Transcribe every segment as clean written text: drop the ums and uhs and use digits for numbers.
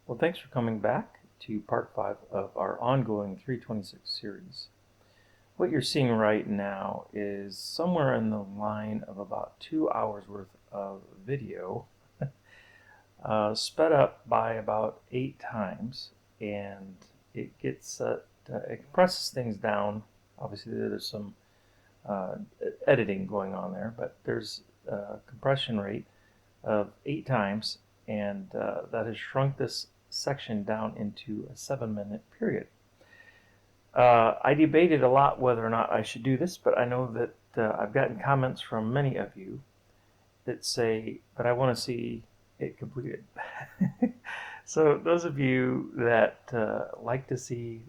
Well, thanks for coming back to part 5 of our ongoing 326 series. What you're seeing right now is somewhere in the line of about 2 hours worth of video, sped up by about 8 times, and it gets it compresses things down. Obviously, there's some uh, editing going on there, but there's a compression rate of 8 times, and that has shrunk this section down into a 7-minute period. I debated a lot whether or not I should do this, but I know that I've gotten comments from many of you that say, but I want to see it completed. So those of you that like to see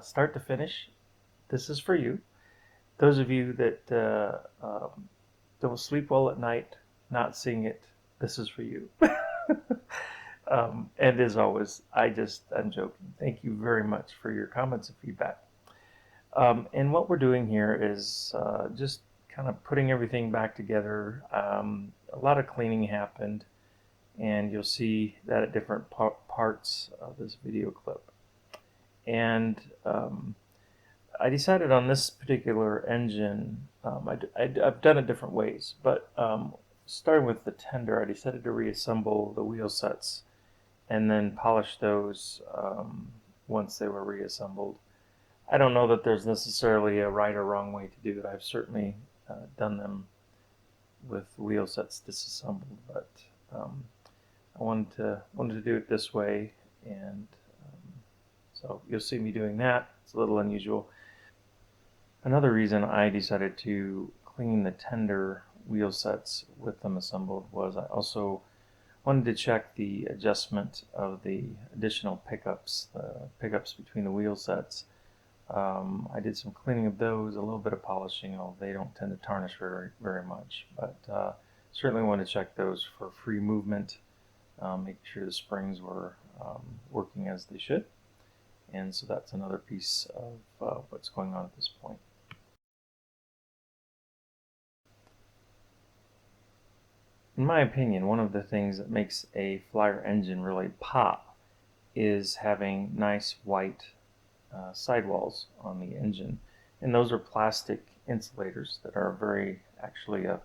start to finish, this is for you. Those of you that don't sleep well at night, not seeing it, this is for you. And as always, I'm joking. Thank you very much for your comments and feedback. And what we're doing here is just kind of putting everything back together. A lot of cleaning happened, and you'll see that at different parts of this video clip. And I decided on this particular engine, I've done it different ways, but starting with the tender, I decided to reassemble the wheel sets and then polish those once they were reassembled. I don't know that there's necessarily a right or wrong way to do it. I've certainly done them with wheel sets disassembled, but I wanted to do it this way, and so you'll see me doing that. It's a little unusual. Another reason I decided to clean the tender wheel sets with them assembled was I also wanted to check the adjustment of the additional pickups, the pickups between the wheel sets. I did some cleaning of those, a little bit of polishing, although they don't tend to tarnish very much. But certainly want to check those for free movement, make sure the springs were working as they should. And so that's another piece of what's going on at this point. In my opinion, one of the things that makes a Flyer engine really pop is having nice white sidewalls on the engine, and those are plastic insulators that are very actually a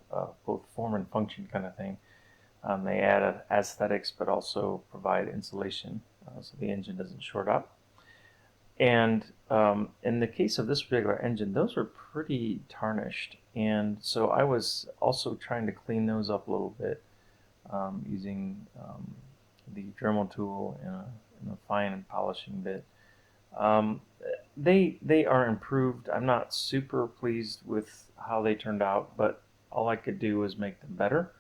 both form and function kind of thing. They add aesthetics but also provide insulation so the engine doesn't short up. And in the case of this particular engine, those were pretty tarnished, and so I was also trying to clean those up a little bit using the Dremel tool and a fine and polishing bit. They are improved. I'm not super pleased with how they turned out, but all I could do was make them better,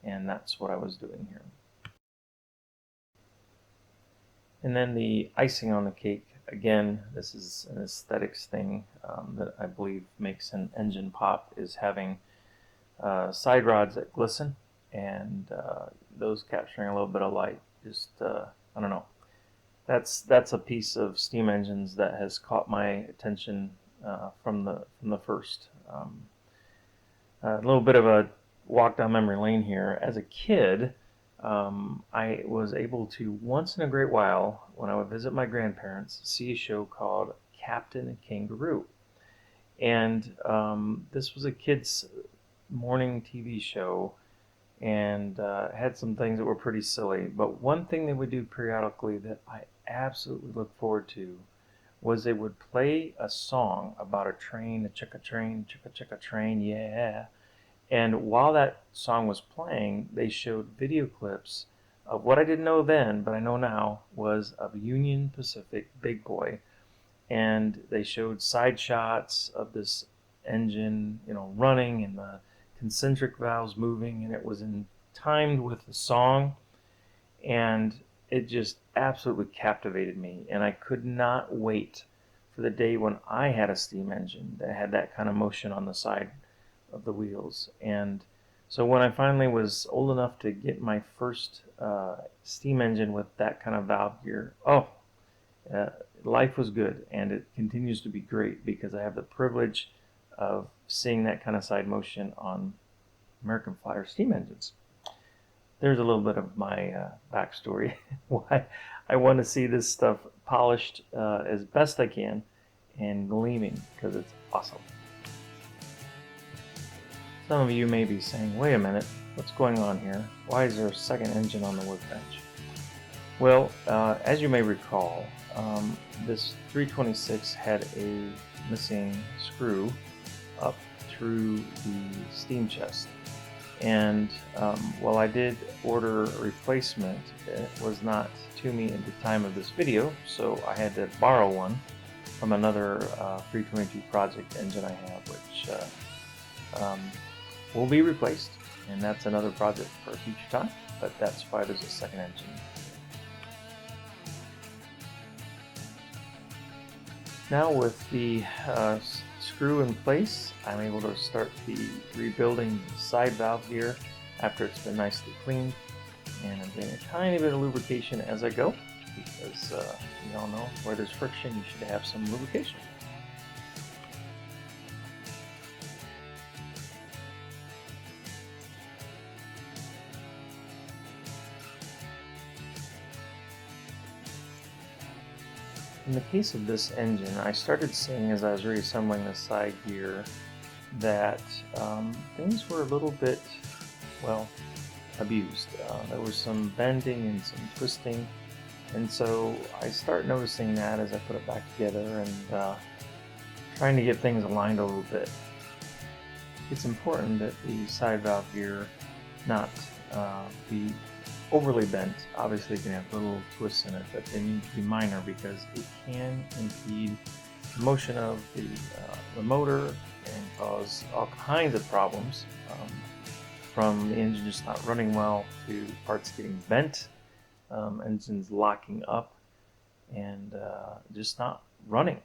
and that's what I was doing here. And then the icing on the cake, again, this is an aesthetics thing that I believe makes an engine pop, is having side rods that glisten and those capturing a little bit of light. Just I don't know. That's a piece of steam engines that has caught my attention from the first. A little bit of a walk down memory lane here. As a kid, I was able to, once in a great while, when I would visit my grandparents, see a show called Captain Kangaroo. And this was a kid's morning TV show, and had some things that were pretty silly. But one thing they would do periodically that I absolutely look forward to was they would play a song about a train, a chicka train, yeah. And while that song was playing, they showed video clips of what I didn't know then, but I know now, was of Union Pacific Big Boy. And they showed side shots of this engine, running, and the concentric valves moving, and it was timed with the song, and it just absolutely captivated me. And I could not wait for the day when I had a steam engine that had that kind of motion on the side of the wheels. And so when I finally was old enough to get my first steam engine with that kind of valve gear, life was good, and it continues to be great because I have the privilege of seeing that kind of side motion on American Flyer steam engines. there's a little bit of my backstory why I want to see this stuff polished as best I can and gleaming, because it's awesome. Some of you may be saying, wait a minute, what's going on here? Why is there a second engine on the workbench? Well, as you may recall, this 326 had a missing screw up through the steam chest. And while I did order a replacement, it was not to me at the time of this video, so I had to borrow one from another 322 project engine I have, which will be replaced, and that's another project for a future time, but that's why there's a second engine. Now with the screw in place, I'm able to start the rebuilding the side valve here after it's been nicely cleaned, and I'm doing a tiny bit of lubrication as I go, because you all know where there's friction you should have some lubrication. In the case of this engine, I started seeing as I was reassembling the side gear that things were a little bit, well, abused. There was some bending and some twisting, and so I start noticing that as I put it back together and trying to get things aligned a little bit. It's important that the side valve gear not be overly bent. Obviously you can have little twists in it, but they need to be minor because it can impede the motion of the motor and cause all kinds of problems, from the engine just not running well to parts getting bent, engines locking up and just not running